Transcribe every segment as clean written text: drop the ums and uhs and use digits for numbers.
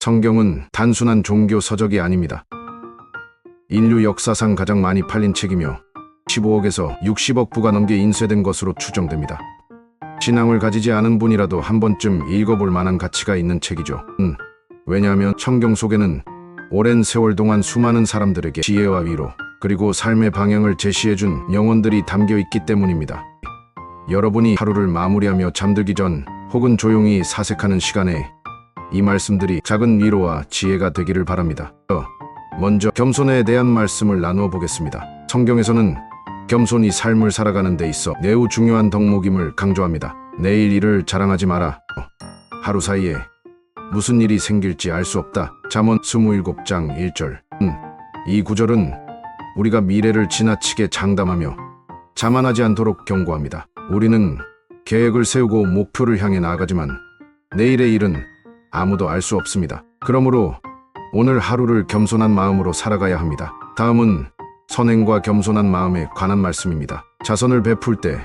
성경은 단순한 종교 서적이 아닙니다. 인류 역사상 가장 많이 팔린 책이며 15억에서 60억 부가 넘게 인쇄된 것으로 추정됩니다. 신앙을 가지지 않은 분이라도 한 번쯤 읽어볼 만한 가치가 있는 책이죠. 왜냐하면 성경 속에는 오랜 세월 동안 수많은 사람들에게 지혜와 위로, 그리고 삶의 방향을 제시해준 영혼들이 담겨 있기 때문입니다. 여러분이 하루를 마무리하며 잠들기 전 혹은 조용히 사색하는 시간에 이 말씀들이 작은 위로와 지혜가 되기를 바랍니다. 먼저 겸손에 대한 말씀을 나누어 보겠습니다. 성경에서는 겸손이 삶을 살아가는 데 있어 매우 중요한 덕목임을 강조합니다. 내일 일을 자랑하지 마라. 하루 사이에 무슨 일이 생길지 알 수 없다. 잠언 27장 1절. 이 구절은 우리가 미래를 지나치게 장담하며 자만하지 않도록 경고합니다. 우리는 계획을 세우고 목표를 향해 나아가지만 내일의 일은 아무도 알 수 없습니다. 그러므로 오늘 하루를 겸손한 마음으로 살아가야 합니다. 다음은 선행과 겸손한 마음에 관한 말씀입니다. 자선을 베풀 때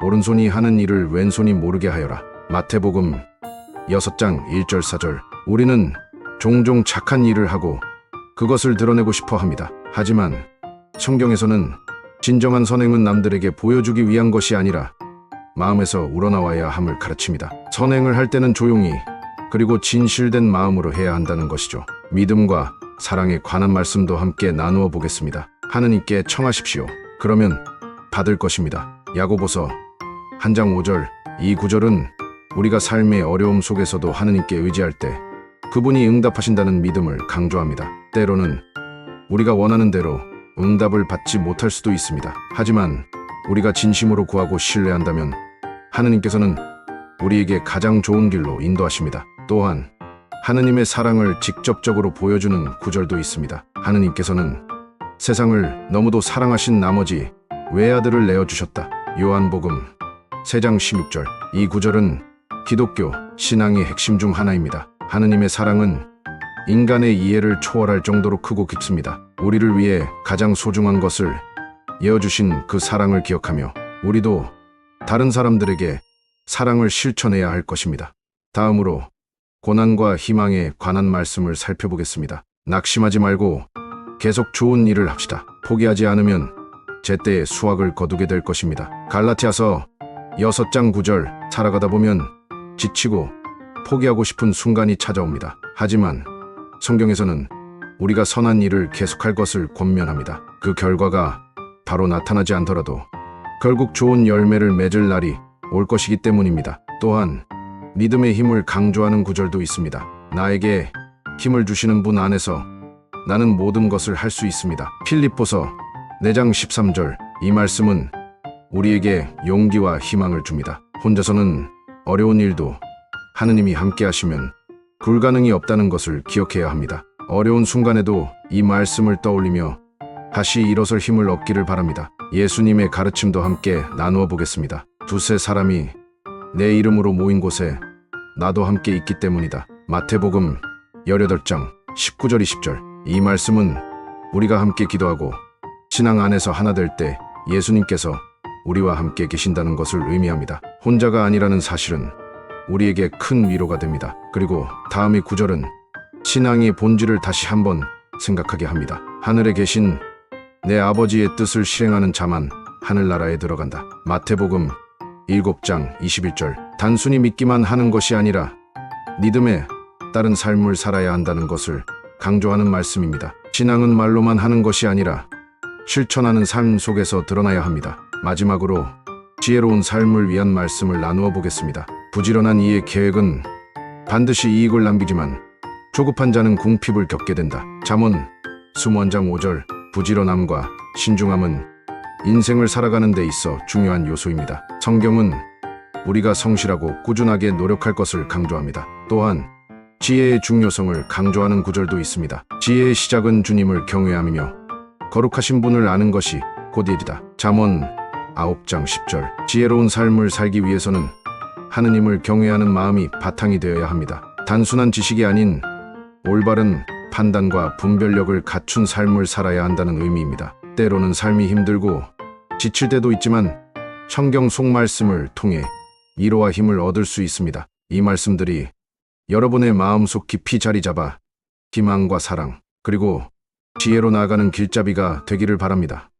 오른손이 하는 일을 왼손이 모르게 하여라. 마태복음 6장 1절 4절. 우리는 종종 착한 일을 하고 그것을 드러내고 싶어 합니다. 하지만 성경에서는 진정한 선행은 남들에게 보여주기 위한 것이 아니라 마음에서 우러나와야 함을 가르칩니다. 선행을 할 때는 조용히, 그리고 진실된 마음으로 해야 한다는 것이죠. 믿음과 사랑에 관한 말씀도 함께 나누어 보겠습니다. 하느님께 청하십시오. 그러면 받을 것입니다. 야고보서 1장 5절. 이 구절은 우리가 삶의 어려움 속에서도 하느님께 의지할 때 그분이 응답하신다는 믿음을 강조합니다. 때로는 우리가 원하는 대로 응답을 받지 못할 수도 있습니다. 하지만 우리가 진심으로 구하고 신뢰한다면 하느님께서는 우리에게 가장 좋은 길로 인도하십니다. 또한 하느님의 사랑을 직접적으로 보여주는 구절도 있습니다. 하느님께서는 세상을 너무도 사랑하신 나머지 외아들을 내어주셨다. 요한복음 3장 16절. 이 구절은 기독교 신앙의 핵심 중 하나입니다. 하느님의 사랑은 인간의 이해를 초월할 정도로 크고 깊습니다. 우리를 위해 가장 소중한 것을 예어주신 그 사랑을 기억하며 우리도 다른 사람들에게 사랑을 실천해야 할 것입니다. 다음으로 고난과 희망에 관한 말씀을 살펴보겠습니다. 낙심하지 말고 계속 좋은 일을 합시다. 포기하지 않으면 제때에 수확을 거두게 될 것입니다. 갈라티아서 6장 9절. 살아가다 보면 지치고 포기하고 싶은 순간이 찾아옵니다. 하지만 성경에서는 우리가 선한 일을 계속할 것을 권면합니다. 그 결과가 바로 나타나지 않더라도 결국 좋은 열매를 맺을 날이 올 것이기 때문입니다. 또한 믿음의 힘을 강조하는 구절도 있습니다. 나에게 힘을 주시는 분 안에서 나는 모든 것을 할 수 있습니다. 필립보서 4장 13절. 이 말씀은 우리에게 용기와 희망을 줍니다. 혼자서는 어려운 일도 하느님이 함께 하시면 불가능이 없다는 것을 기억해야 합니다. 어려운 순간에도 이 말씀을 떠올리며 다시 일어설 힘을 얻기를 바랍니다. 예수님의 가르침도 함께 나누어 보겠습니다. 두세 사람이 내 이름으로 모인 곳에 나도 함께 있기 때문이다. 마태복음 18장 19절 20절. 이 말씀은 우리가 함께 기도하고 신앙 안에서 하나 될 때 예수님께서 우리와 함께 계신다는 것을 의미합니다. 혼자가 아니라는 사실은 우리에게 큰 위로가 됩니다. 그리고 다음의 구절은 신앙의 본질을 다시 한번 생각하게 합니다. 하늘에 계신 내 아버지의 뜻을 실행하는 자만 하늘나라에 들어간다. 마태복음 7장 21절. 단순히 믿기만 하는 것이 아니라 믿음에 따른 삶을 살아야 한다는 것을 강조하는 말씀입니다. 신앙은 말로만 하는 것이 아니라 실천하는 삶 속에서 드러나야 합니다. 마지막으로 지혜로운 삶을 위한 말씀을 나누어 보겠습니다. 부지런한 이의 계획은 반드시 이익을 남기지만 조급한 자는 궁핍을 겪게 된다. 잠언 21장 5절. 부지런함과 신중함은 인생을 살아가는 데 있어 중요한 요소입니다. 성경은 우리가 성실하고 꾸준하게 노력할 것을 강조합니다. 또한 지혜의 중요성을 강조하는 구절도 있습니다. 지혜의 시작은 주님을 경외함이며 거룩하신 분을 아는 것이 곧 일이다. 잠언 9장 10절. 지혜로운 삶을 살기 위해서는 하느님을 경외하는 마음이 바탕이 되어야 합니다. 단순한 지식이 아닌 올바른 판단과 분별력을 갖춘 삶을 살아야 한다는 의미입니다. 때로는 삶이 힘들고 지칠 때도 있지만 성경 속 말씀을 통해 위로와 힘을 얻을 수 있습니다. 이 말씀들이 여러분의 마음속 깊이 자리 잡아 희망과 사랑, 그리고 지혜로 나아가는 길잡이가 되기를 바랍니다.